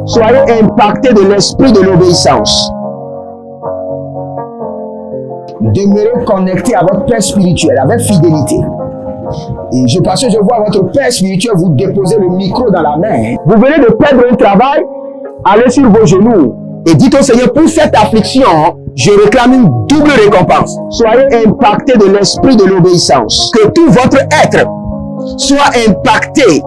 Soyez impactés de l'esprit de l'obéissance. Demeurez connectés à votre Père spirituel avec fidélité. Et parce que je vois votre Père spirituel vous déposer le micro dans la main. Vous venez de perdre un travail, allez sur vos genoux et dites au Seigneur, pour cette affliction, je réclame une double récompense. Soyez impactés de l'esprit de l'obéissance. Que tout votre être soit impacté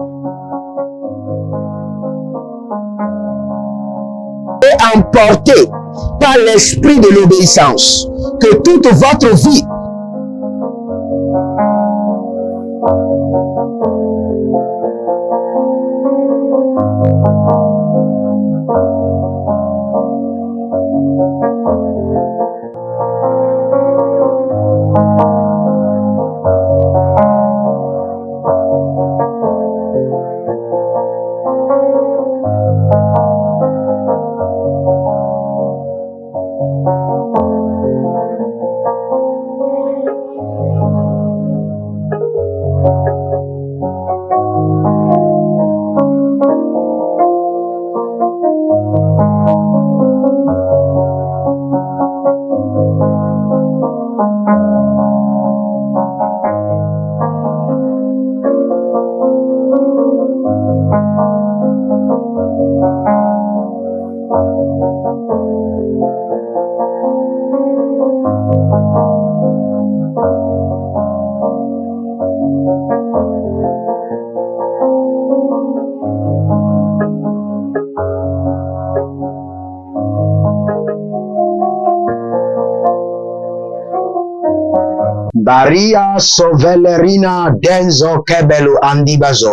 et emporté par l'esprit de l'obéissance. Que toute votre vie Baria sovelerina denzo kebelu andibazo.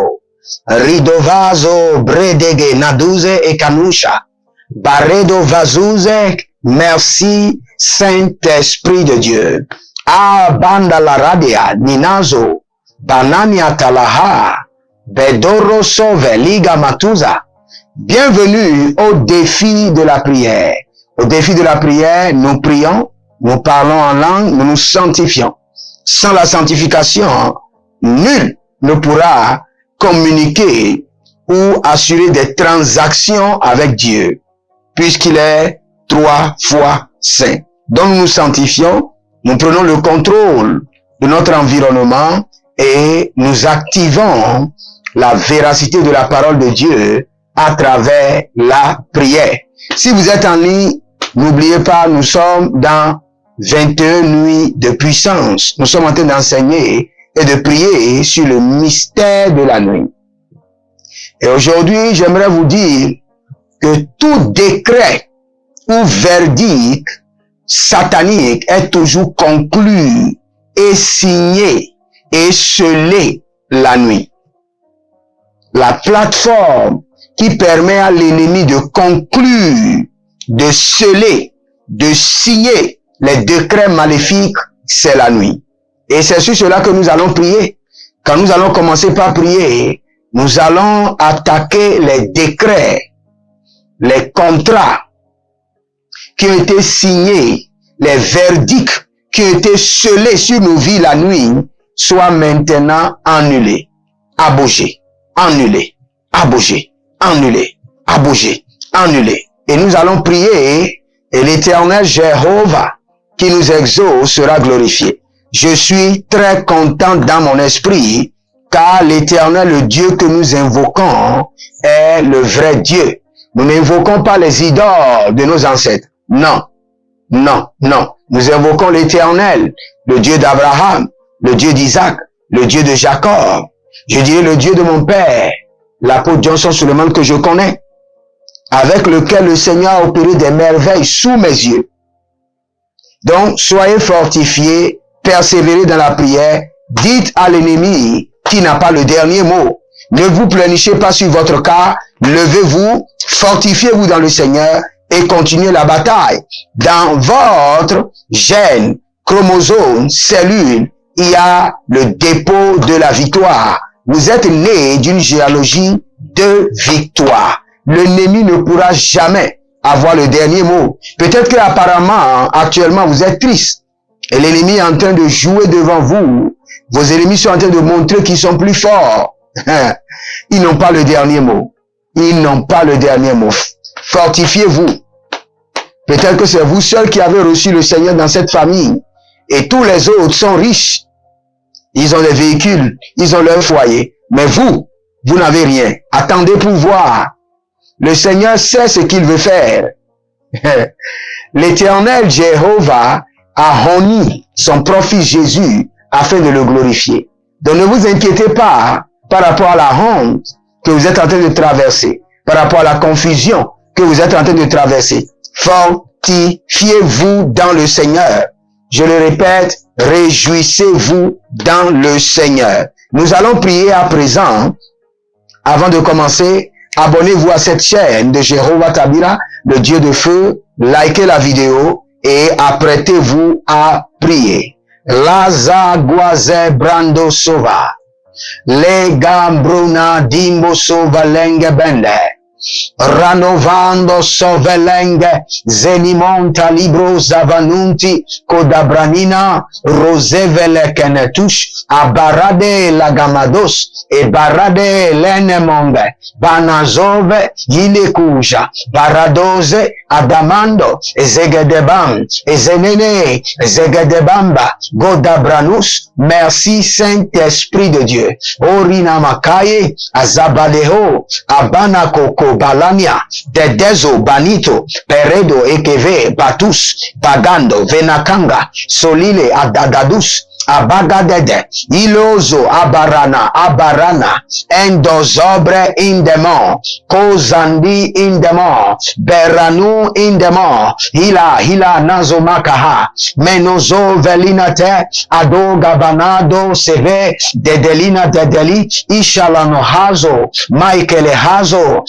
Ridovazo bredege naduze e kanusha. Baredo vazuze. Merci Saint-Esprit de Dieu. Banda la radia ninazo. Banania talaha. Bedoro sove liga matuza. Bienvenue au défi de la prière. Au défi de la prière, nous prions, nous parlons en langue, nous nous sanctifions. Sans la sanctification, nul ne pourra communiquer ou assurer des transactions avec Dieu, puisqu'il est 3 fois saint. Donc nous nous sanctifions, nous prenons le contrôle de notre environnement et nous activons la véracité de la parole de Dieu à travers la prière. Si vous êtes en ligne, n'oubliez pas, nous sommes dans 21 nuits de puissance. Nous sommes en train d'enseigner et de prier sur le mystère de la nuit. Et aujourd'hui, j'aimerais vous dire que tout décret ou verdict satanique est toujours conclu et signé et scellé la nuit. La plateforme qui permet à l'ennemi de conclure, de sceller, de signer les décrets maléfiques, c'est la nuit. Et c'est sur cela que nous allons prier. Quand nous allons commencer par prier, nous allons attaquer les décrets, les contrats qui ont été signés, les verdicts qui ont été scellés sur nos vies la nuit, soient maintenant annulés, abrogés, annulés, abrogés, annulés, abrogés, annulés. Et nous allons prier et l'Éternel Jéhovah qui nous exauce sera glorifié. Je suis très content dans mon esprit car l'Éternel, le Dieu que nous invoquons, est le vrai Dieu. Nous n'invoquons pas les idoles de nos ancêtres. Non, non, non. Nous invoquons l'Éternel, le Dieu d'Abraham, le Dieu d'Isaac, le Dieu de Jacob. Je dirais le Dieu de mon père, l'apôtre Johnson Suleiman que je connais, avec lequel le Seigneur a opéré des merveilles sous mes yeux. Donc, soyez fortifiés, persévérez dans la prière, dites à l'ennemi qui n'a pas le dernier mot. Ne vous pleurnichez pas sur votre cas, levez-vous, fortifiez-vous dans le Seigneur et continuez la bataille. Dans votre gène, chromosome, cellule, il y a le dépôt de la victoire. Vous êtes né d'une généalogie de victoire. L'ennemi ne pourra jamais avoir le dernier mot. Peut-être que apparemment, actuellement, vous êtes triste. Et l'ennemi est en train de jouer devant vous. Vos ennemis sont en train de montrer qu'ils sont plus forts. Ils n'ont pas le dernier mot. Ils n'ont pas le dernier mot. Fortifiez-vous. Peut-être que c'est vous seul qui avez reçu le Seigneur dans cette famille. Et tous les autres sont riches. Ils ont des véhicules. Ils ont leur foyer. Mais vous, vous n'avez rien. Attendez pour voir. Le Seigneur sait ce qu'il veut faire. L'Éternel Jéhovah a honni son prophète Jésus afin de le glorifier. Donc ne vous inquiétez pas par rapport à la honte que vous êtes en train de traverser, par rapport à la confusion que vous êtes en train de traverser. Fortifiez-vous dans le Seigneur. Je le répète, réjouissez-vous dans le Seigneur. Nous allons prier à présent. Avant de commencer, abonnez-vous à cette chaîne de Jéhovah Tabira, le Dieu de feu, likez la vidéo et apprêtez-vous à prier. Laza guaze brando sova. Lega bruna dimbo sova lenge bende. Ranovando sovelenge zenimonta libro zavanunti kodabranina rosevele kenetush abarade lagamados e barade lenemonge banazove yilekuja baradoze adamando ezegedebam ezenene ezegedebamba godabranus. Merci Saint-Esprit de Dieu. Orina makaye azabaleho abanakoko balania dedezo banito peredo ekeve batus bagando venakanga solile adagadus abagadede ilozo abarana endozobre indemo kozandi indemo beranu indemo hila nazomakaha menozo velinate adoga banado seve dedelina dedeli ishalano hazo Michael hazo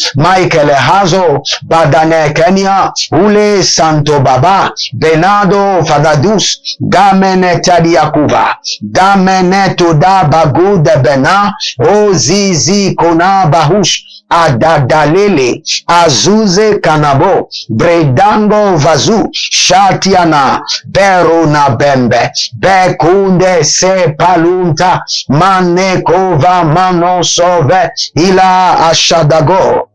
badane Kenya ule santo baba benado fadadus gamene tadiakuva damene toda bagu de bena ozizi kona bahush adadalele azuze kanabo bredango vazu shatiana berona bembe bekunde se palunta manekova manosove ila ashadago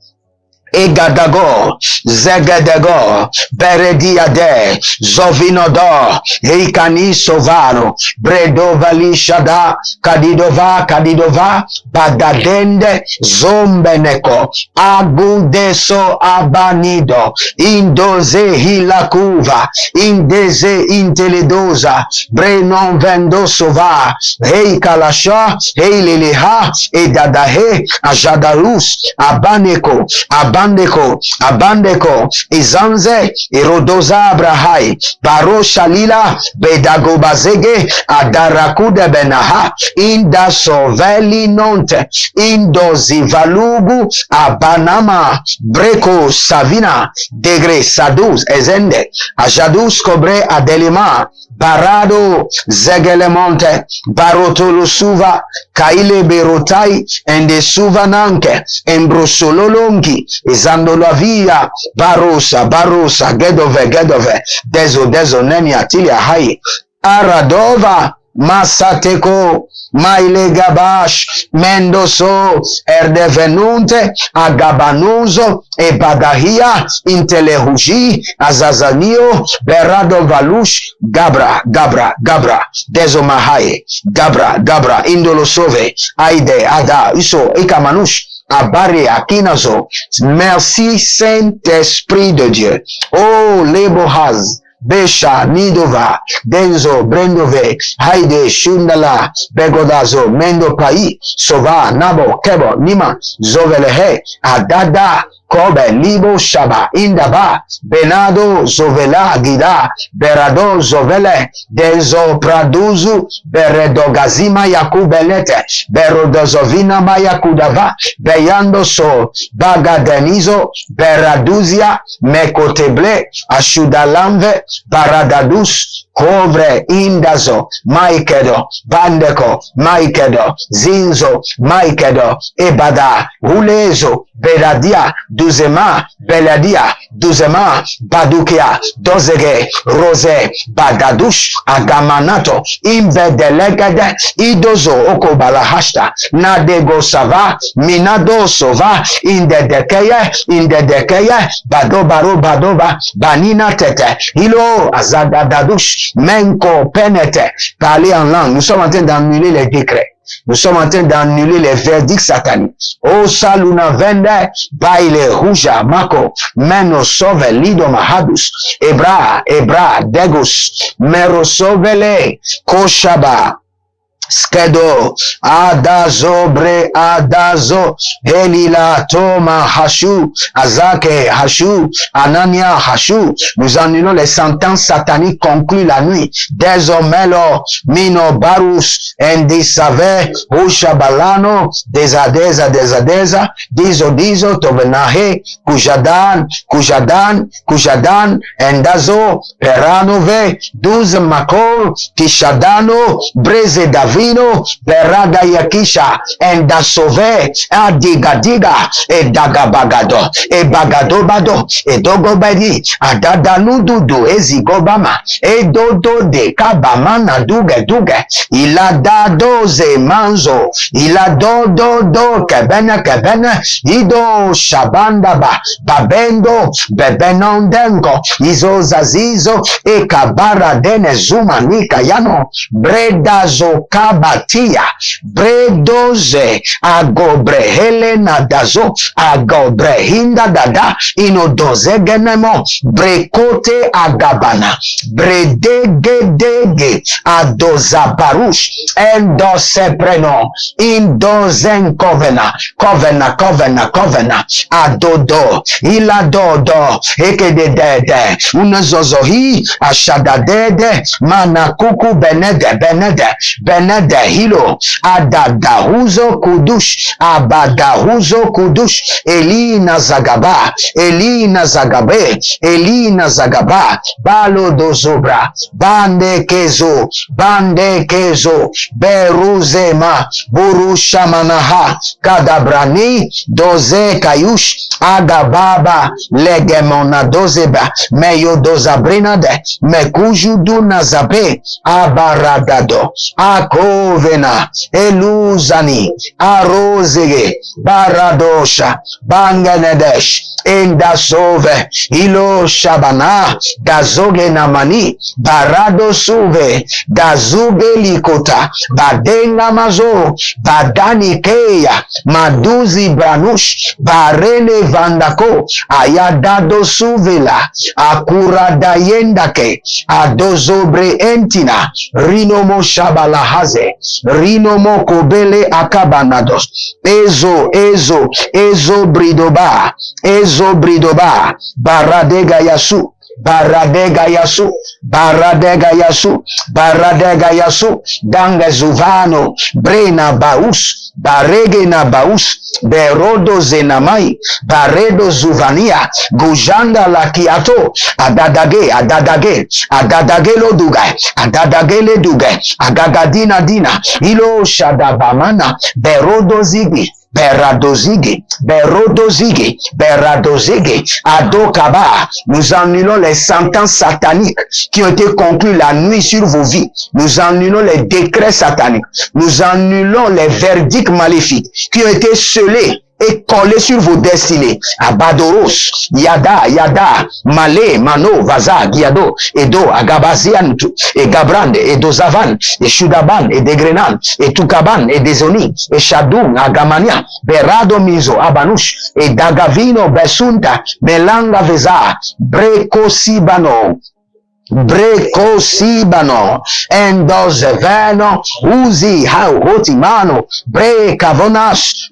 Egadago, Zegadago, Berediade, Zovinodo, Eikani Sovaro, Bredovali Shada, Kadidova, Badadende, Zombeneko, Agudeso Abanido, Indoze Hilakuva, Indeze Inteledoza, Brenon Vendosova, Heikalasha, Heileleha, Edadahe, Ajadarus, Abaneko, Abandeko, Izanze, Erodoza Abrahai, Baro Shalila, Bedago Bazege, Adarakude Benaha, Inda Soveli Nonte, Indozi Valugu, Abanama, Breko Savina, Degre Saduz, Ezende, Ajadus Kobre Adelima, Barado Zegelemonte, Barotolo Suva, Kaile Berotai, Ende Suvananke, Embrosololongi, Izandolavia, Barosa, Gedove, Dezo, Nenia, Tilia Hai, Aradova, Masateko, Maile Gabash, Mendoso, Erdevenunte, Agabanuzo, Ebadahia, Intelehuji, Azazanio, Berado Valush, Gabra, Dezomahai, Gabra, Indolosove, Aide, Ada, Iso, Ekamanush, Abare Akinazo. Merci Saint-Esprit de Dieu. Oh, Lebohaz, Besha, Nidova, Denzo, Brendove, Haide, Shundala, Begodazo, Mendo Pai, Sova, Nabo, Kebo, Nima, Zovelehe, Adada, Kobe, Libo, Shaba, Indaba, Benado, Zovela, Gida, Berado, Zovele, Denzo, Praduzu, Beredogazima, Yakubelete, Berodozovina, Mayakudava, Beyando So, Bagadenizo, Beraduzia, Mekoteble, Ashudalamve, Baradadus, Kovre, Indazo, Maikedo, Bandeko, Maikedo, Zinzo, Maikedo, Ebada, Ulezo, Beradia, Duzema, Beladia, Duzema, Badukia, Dozege, Rose, Badadush, Agamanato, Imbedelegade, Idozo, Okobalahashta, Nadego Sava, Minado Sova, Indedekeye, Badobaro Badoba, Banina Tete, Hilo, Azadadadush, Menko Penete, parler en langue. Nous sommes en train d'annuler les décrets. Nous sommes en train d'annuler les verdicts sataniques. O saluna vende, baile ruja, mako, meno sove, lido mahadus, ebra, degus, mero sovele, koshaba. Skedo, Adazo, Adazo, Elila, Toma, Hashu, Azake, Hashu, Anania, Hashu. Nous annulons les sentences sataniques conclues la nuit. Désormais, Mino, Barus, Endisave, Ushabalano, Desadeza, Dizo, Tobenahe, Kujadan, Endazo, Peranove, 12 Makol, Kishadano, Breze David, Berada Yakisha, Endasove, Adigadiga, Edagabagado, Ebagadobado, Edogobedi, Adadanududu, Ezigobama, Edodo de Kabamana Duge, Iladadoze Manzo, Iladodo, Kebene, Ido Shabandaba, Babendo, Bebenondengo, Izo Zazizo, Ekabara Dene Zuma Nika Yano, Bredazo Kabatia, Bredoze, Agobre, Helena Dazo, Agobre, Hinda Dada, Inodoze Genemo, Brekote Agabana, Bredegedege, Adozabarush, Endosepreno, Indozen Covena, Adodo, Iladodo, Ekedede, Unazozohi, Ashadadede, Manakuku Benede Hilo, Adadahuzo Kudush, Abadahuzo Kudush, Elina Zagaba, Balo Dozobra, Bande Kezo, Beruzema, Burushamanaha, Kadabrani, Doze Kayush, Agababa, Legemona Dozeba, Meyo Dozabrinade, Mekujudu Nazabe, Abaradado, Akovena, Eluzani, Arozege, Baradosha, Banganedesh, Endasove, Ilo Shabana, Dazoge Namani, Barado Suve, Dazuge Likota, Badenga Mazo, Badani Keya, Maduzi Branush, Barene Vandako, Ayadado Suvela, Akura Dayendake, Adozobre Entina, Rinomo Shabalahaze, Rinomo Kobele Akabanados, Ezo Bridoba, Baradega Yasu, Danga Zuvano, Brena Baus, Baregena Baus, Berodo Zenamai, Baredo Zuvania, Gujanda Lakiato, Adadage le duga, Agagadina Dina, Ilo Shadabamana, Beradozigi, Adokaba. Nous annulons les sentences sataniques qui ont été conclues la nuit sur vos vies. Nous annulons les décrets sataniques. Nous annulons les verdicts maléfiques qui ont été scellés et collés sur vos destinées. Abadoros, Yada, Malé, Mano, Vaza, Giado, Edo, Agabaziantu, et Gabrande, et Dozavan, et Shudaban, et Degrenan, et Tukaban, et Dezoni, et Shadou, Agamania, Berado Mizo, Abanush, et Dagavino, Besunta, Melanga Veza, Brekosibano, Endozeveno, Uzi, Hau, Hotimano, Brekavonos,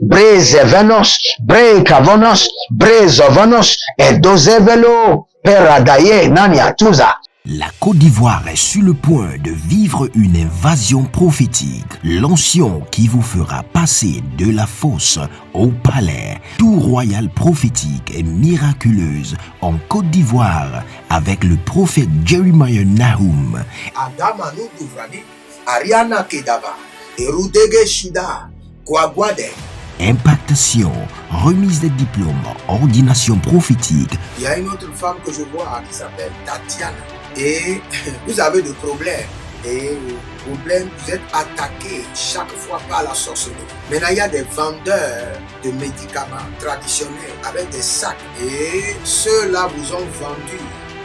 Brezovanos, Edozevelo, Peradaye, Nania, Tuza. La Côte d'Ivoire est sur le point de vivre une invasion prophétique. L'onction qui vous fera passer de la fosse au palais. Tout royal prophétique et miraculeuse en Côte d'Ivoire avec le prophète Jeremiah Nahum. Adamanu Duvrani, Ariana Kedaba, Erudege Shida, Kwagwade, impactation, remise des diplômes, ordination prophétique. Il y a une autre femme que je vois qui s'appelle Tatiana. Et vous avez des problèmes. Et problème, vous êtes attaqué chaque fois par la sorcellerie. Maintenant, il y a des vendeurs de médicaments traditionnels avec des sacs. Et ceux-là vous ont vendu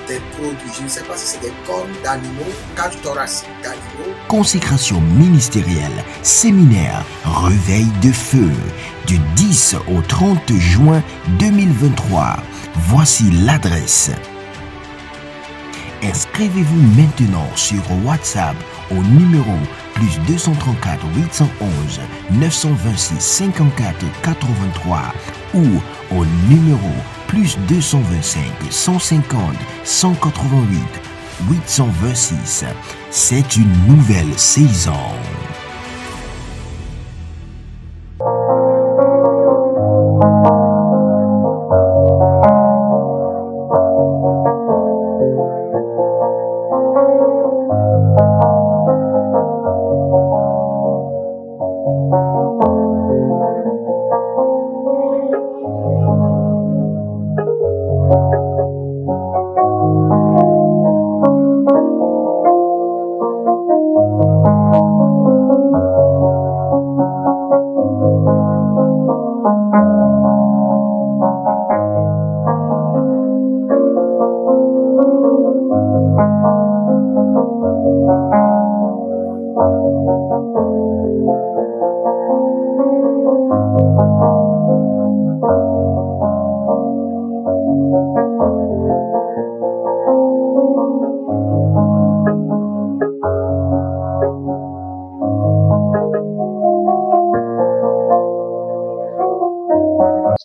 des produits. Je ne sais pas si c'est des cornes d'animaux, cage thoracique d'animaux. Consécration ministérielle, séminaire, réveil de feu, du 10 au 30 juin 2023. Voici l'adresse. Inscrivez-vous maintenant sur WhatsApp au numéro plus 234 811 926 54 83 ou au numéro plus 225 150 188 826. C'est une nouvelle saison.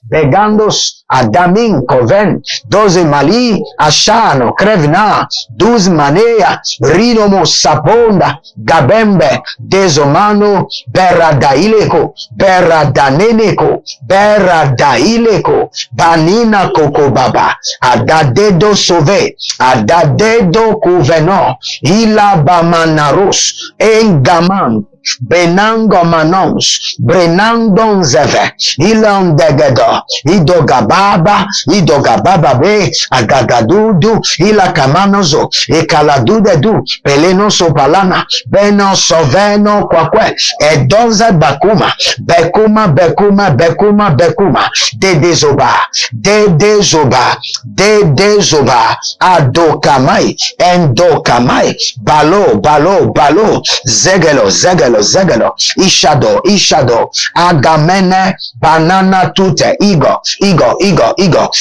Begandos Adamin Coven, 12 Mali, Ashano, Krevna, 12 Manea, Rinomo Saponda, Gabembe, Desomano, Beradaileko, Beradaneneko, Beradaileko, Banina Kokobaba, Adadedo Sove, Adadedo Kuveno, Ilabamanaros, Engaman, Benango Manons, Brenandon Zeve, Ilandegedo, Idogababa, Idogabababe, Agagadudu, Ilakamanozo, Ekaladudedu, Peleno Sopalana, Beno Soveno Kwakwe, Edonze Bakuma, Bekuma, Bekuma, Bekuma, Bekuma, Dedezoba, Dedezoba, Dedezoba, Adokamai, Endokamai, Balo, Balo, Balo, Zegelo, Zegelo, Zegelo, Ishado, Ishado, Agamene, Banana Tute, Igo,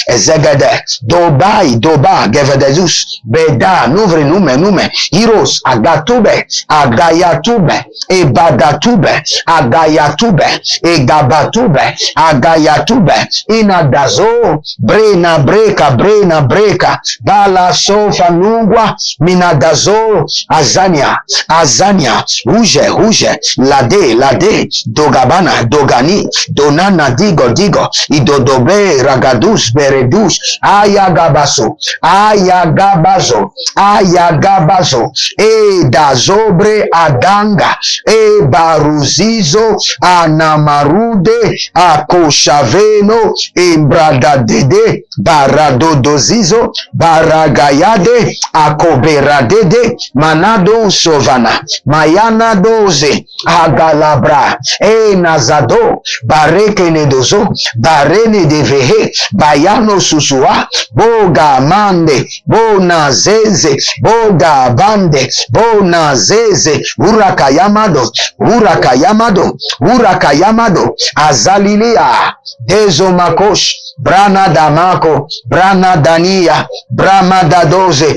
Ezegede, Dobai, Doba, Gevedezus, Beda, Nuvri, Nume, Heroes, Agatube, Agayatube, Ebagatube, Agayatube, Egabatube, Agayatube, Inadazo, Brena Breka, Bala Sofa Nungwa, Minadazo, Azania, Huge, Lade, Dogabana, Dogani, Donana, Digo, Idodobe, Ragadus, Beredus, Ayagabazo, Dazobre, Adanga, Baruzizo, Anamarude, Akoshaveno, Imbradadede, Baradodozizo, Baragayade, Akoberadede, Manado Sovana, Mayana Doze, Agalabra, Nazado, Bareke Nedozo, Barene Devehe, Bayano Susua, Boga Mande, Bona Zeze, Boga Bande, Bona Zeze, Urakayamado, Azalilia, Dezomakosh, Brana Damako, Brana Dania, Bramada Doze,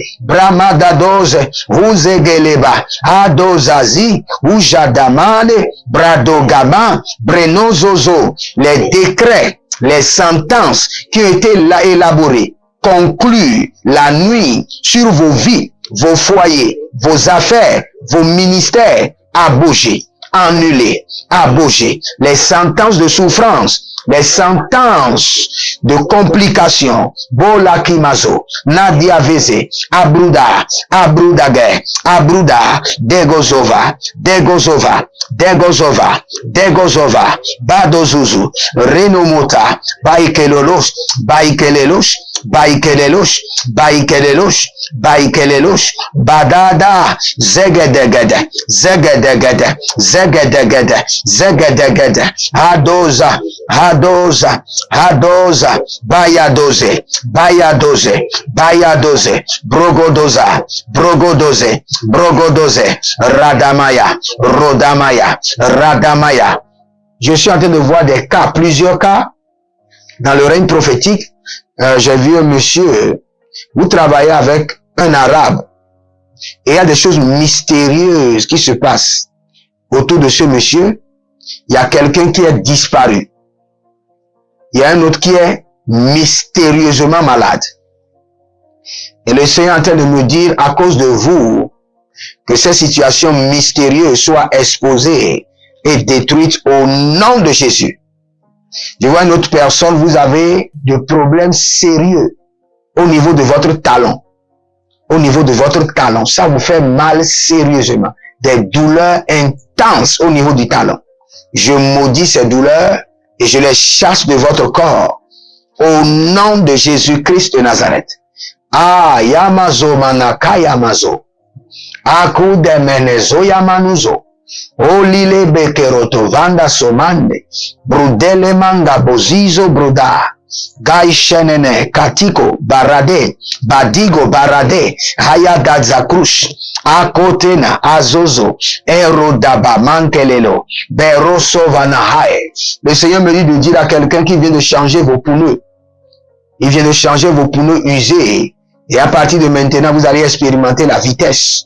Uzegeleba, Adozazi, Ujadamane, Bradogama, Brenozozo, les décrets, les sentences qui ont été là élaborées, concluent la nuit sur vos vies, vos foyers, vos affaires, vos ministères, à bouger. annulées, abrogées. Les sentences de souffrance, les sentences de complications, Bola Kimazo, Nadia Veze, Abruda, Abrudage, Abruda, Degozova, Degozova, Degozova, Degozova, Badozuzu, Renomota, Baikelolos, Baikelelos, Baikelelos, Baikelelos, Baikelelos, Badada, Zegedegede, Zegedegede, Zegedegede, Zegedegede, Hadoza, Hadoza, Hadoza, Bayadoze, Bayadoze, Bayadoze, Brogodoza, Brogodoze, Brogodoze, Radamaya, Rodamaya, Radamaya. Je suis en train de voir des cas, plusieurs cas, dans le règne prophétique. J'ai vu un monsieur, vous travaillez avec un arabe, et il y a des choses mystérieuses qui se passent autour de ce monsieur. Il y a quelqu'un qui est disparu. Il y a un autre qui est mystérieusement malade. Et le Seigneur est en train de me dire, à cause de vous, que ces situations mystérieuses soient exposées et détruites au nom de Jésus. Je vois une autre personne, vous avez des problèmes sérieux au niveau de votre talon. Au niveau de votre talon, ça vous fait mal sérieusement. Des douleurs intenses au niveau du talon. Je maudis ces douleurs et je les chasse de votre corps. Au nom de Jésus-Christ de Nazareth. Ah, Yamazo Manaka Yamazo. Akude Menezo Yamanuzo. Olile Bekeroto Vanda Somande. Brudele Manga Bozizo Bruda. Gai Shenene Katiko Barade. Badigo Barade. Hayadadzakrush. Akotena Azozo. Erodaba Mankelelo. Beroso Vanahae. Le Seigneur me dit de dire à quelqu'un qui vient de changer vos pneus. Il vient de changer vos pneus usés. Et à partir de maintenant, vous allez expérimenter la vitesse.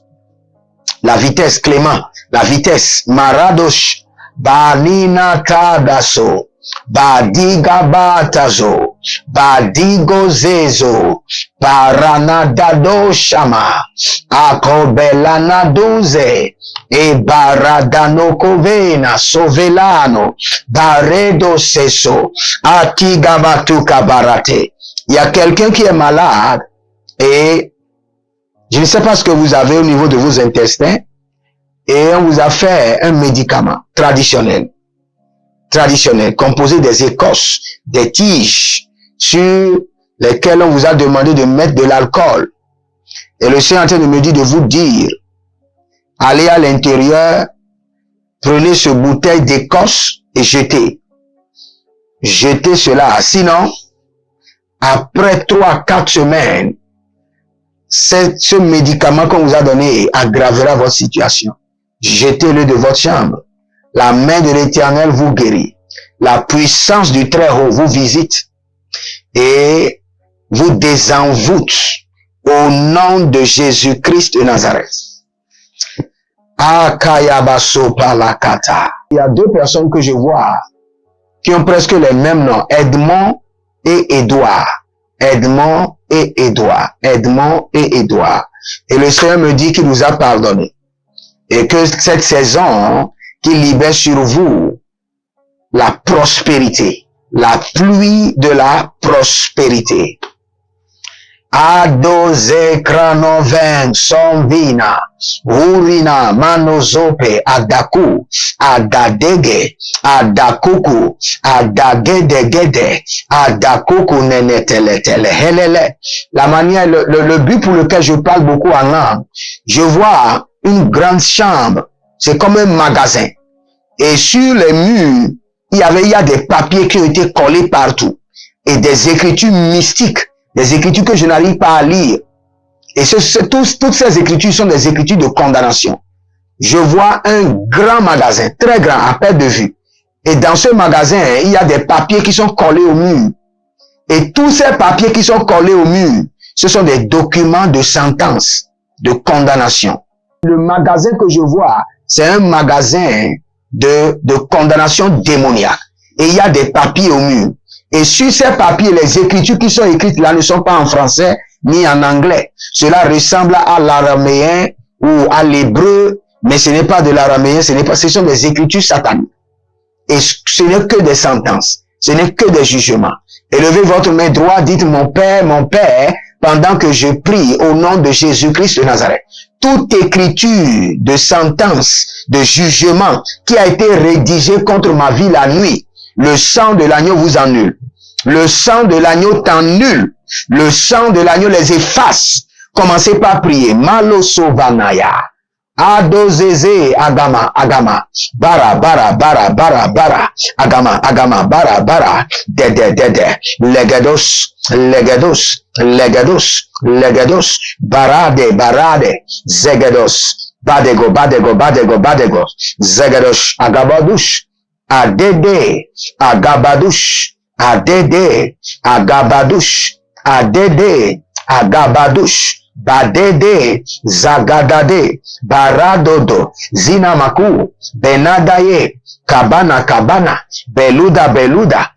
La vitesse, Clément. La vitesse. Maradosh. Banina Kadaso. Badiga Batazo. Badigo Zezo. Paranadado Shama. Akobelana Duze. E Baradano Kovena. Sovelano. Baredo Seso. Atigabatuka Barate. Il y a quelqu'un qui est malade et je ne sais pas ce que vous avez au niveau de vos intestins et on vous a fait un médicament traditionnel, composé des écorces, des tiges sur lesquelles on vous a demandé de mettre de l'alcool. Et le Seigneur est en train de me dire de vous dire, allez à l'intérieur, prenez ce bouteille d'écorce et jetez. Jetez cela, sinon, après 3-4 semaines, ce médicament qu'on vous a donné aggravera votre situation. Jetez-le de votre chambre. La main de l'Éternel vous guérit. La puissance du Très-Haut vous visite et vous désenvoûte au nom de Jésus-Christ de Nazareth. Akayabaso palakata. Il y a deux personnes que je vois qui ont presque les mêmes noms. Edmond et Édouard. Edmond et Édouard. Edmond et Édouard. Et le Seigneur me dit qu'il nous a pardonné. Et que cette saison, qu'il libère sur vous la prospérité. La pluie de la prospérité. Adoze kranoven somvina. Urina manozope adaku. Adadege. Adakuku. Adagedegede. Adakuku neneteletele. Helele. La manière, le but pour lequel je parle beaucoup en langue. Je vois une grande chambre. C'est comme un magasin. Et sur les murs, il y a des papiers qui ont été collés partout. Et des écritures mystiques. Des écritures que je n'arrive pas à lire. Et toutes ces écritures sont des écritures de condamnation. Je vois un grand magasin, très grand, à perte de vue. Et dans ce magasin, il y a des papiers qui sont collés au mur. Et tous ces papiers qui sont collés au mur, ce sont des documents de sentence, de condamnation. Le magasin que je vois, c'est un magasin de condamnation démoniaque. Et il y a des papiers au mur. Et sur ces papiers, les écritures qui sont écrites là ne sont pas en français ni en anglais. Cela ressemble à l'araméen ou à l'hébreu Mais ce n'est pas de l'araméen, ce sont des écritures sataniques. Et ce n'est que des sentences. Ce n'est que des jugements. Élevez votre main droite, dites mon Père, pendant que je prie au nom de Jésus-Christ de Nazareth. Toute écriture de sentence, de jugement qui a été rédigée contre ma vie la nuit, le sang de l'agneau vous annule. Le sang de l'agneau t'annule. Le sang de l'agneau les efface. Commencez par prier. Malo Sovanaya. Adozeze agama bara agama bara dede legados barade zegedos badego zegedos agabadush adede agabadush badede zagadade baradodo zinamaku benadaye kabana beluda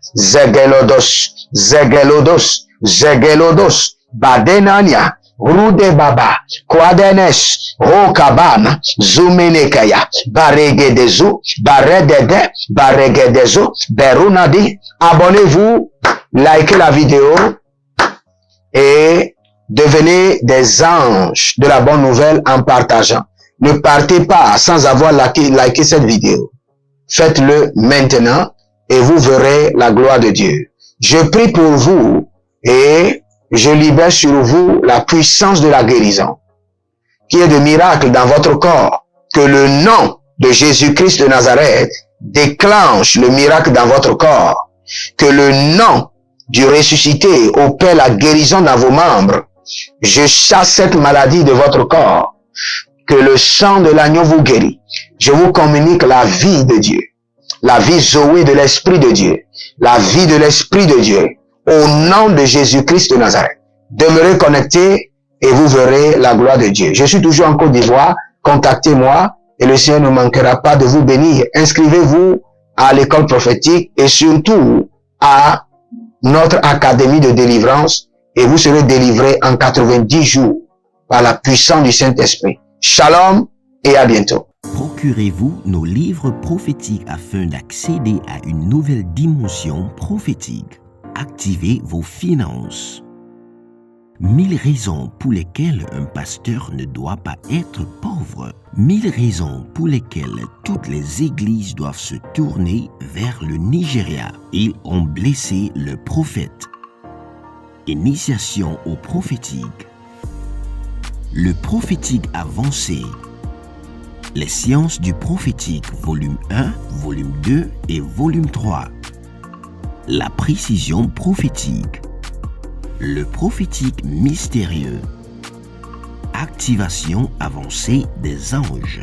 zegelodos badenania rude baba kwadenes kabana zumenekaya baregedezo berunadi. Abonnez-vous, likez la vidéo et devenez des anges de la bonne nouvelle en partageant. Ne partez pas sans avoir liké cette vidéo. Faites-le maintenant et vous verrez la gloire de Dieu. Je prie pour vous et je libère sur vous la puissance de la guérison, qui est de miracle dans votre corps. Que le nom de Jésus-Christ de Nazareth déclenche le miracle dans votre corps. Que le nom du ressuscité opère la guérison dans vos membres. Je chasse cette maladie de votre corps. Que le sang de l'agneau vous guérit. Je vous communique la vie de Dieu. La vie Zoé de l'Esprit de Dieu. La vie de l'Esprit de Dieu. Au nom de Jésus-Christ de Nazareth. Demeurez connectés et vous verrez la gloire de Dieu. Je suis toujours en Côte d'Ivoire. Contactez-moi et le Seigneur ne manquera pas de vous bénir. Inscrivez-vous à l'école prophétique et surtout à notre académie de délivrance. Et vous serez délivrés en 90 jours par la puissance du Saint-Esprit. Shalom et à bientôt. Procurez-vous nos livres prophétiques afin d'accéder à une nouvelle dimension prophétique. Activez vos finances. 1000 raisons pour lesquelles un pasteur ne doit pas être pauvre. 1000 raisons pour lesquelles toutes les églises doivent se tourner vers le Nigeria. Ils ont blessé le prophète. Initiation au prophétique. Le prophétique avancé. Les sciences du prophétique, volume 1, volume 2 et volume 3. La précision prophétique. Le prophétique mystérieux. Activation avancée des anges.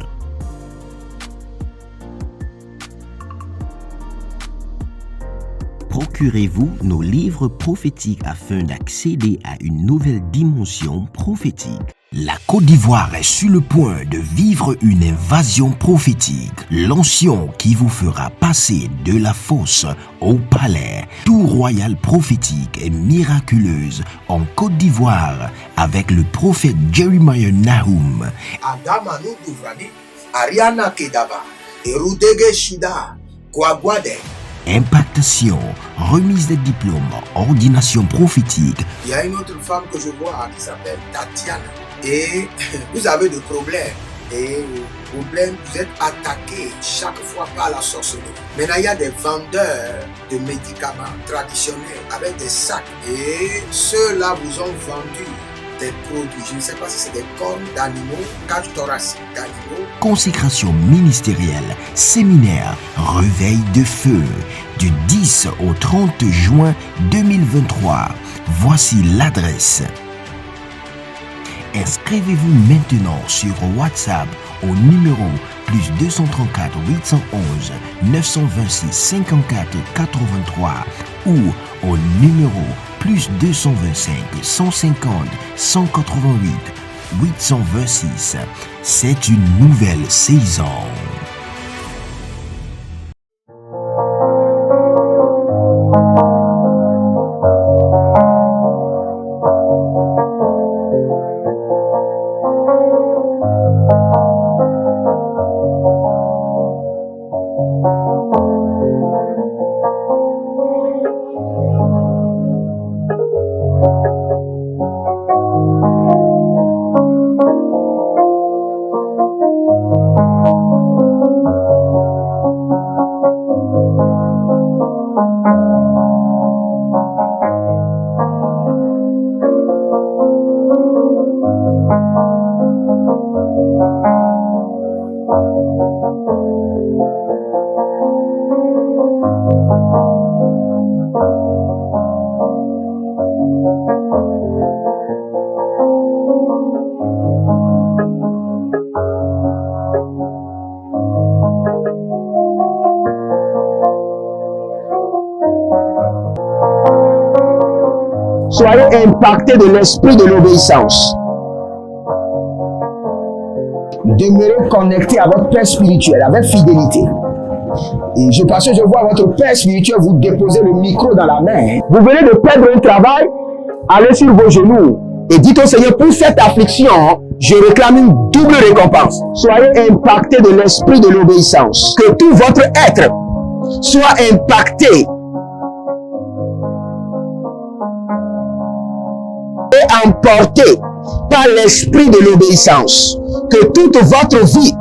Procurez-vous nos livres prophétiques afin d'accéder à une nouvelle dimension prophétique. La Côte d'Ivoire est sur le point de vivre une invasion prophétique. L'onction qui vous fera passer de la fosse au palais. Tout royal prophétique et miraculeuse en Côte d'Ivoire avec le prophète Jeremiah Nahum. Adamanu Duvrani, Ariana Kedaba, Erudege Shida, Kwagwade. Impactation, remise des diplômes, ordination prophétique. Il y a une autre femme que je vois qui s'appelle Tatiana. Et vous avez des problèmes. Et problème, vous êtes attaqué chaque fois par la sorcellerie. Maintenant, il y a des vendeurs de médicaments traditionnels avec des sacs. Et ceux-là vous ont vendu des produits. Je ne sais pas si c'est des cornes d'animaux, cage thoracique d'animaux. Consécration ministérielle, séminaire, réveil de feu, du 10 au 30 juin 2023. Voici l'adresse. Inscrivez-vous maintenant sur WhatsApp au numéro plus 234 811 926 54 83 ou au numéro plus 225 150 188 826. C'est une nouvelle saison. Soyez impactés de l'esprit de l'obéissance. Demeurez connectés à votre Père spirituel avec fidélité. Et parce que je vois votre Père spirituel vous déposer le micro dans la main. Vous venez de perdre un travail, allez sur vos genoux et dites au Seigneur, pour cette affliction, je réclame une double récompense. Soyez impactés de l'esprit de l'obéissance. Que tout votre être soit impacté et emporté par l'esprit de l'obéissance. Que toute votre vie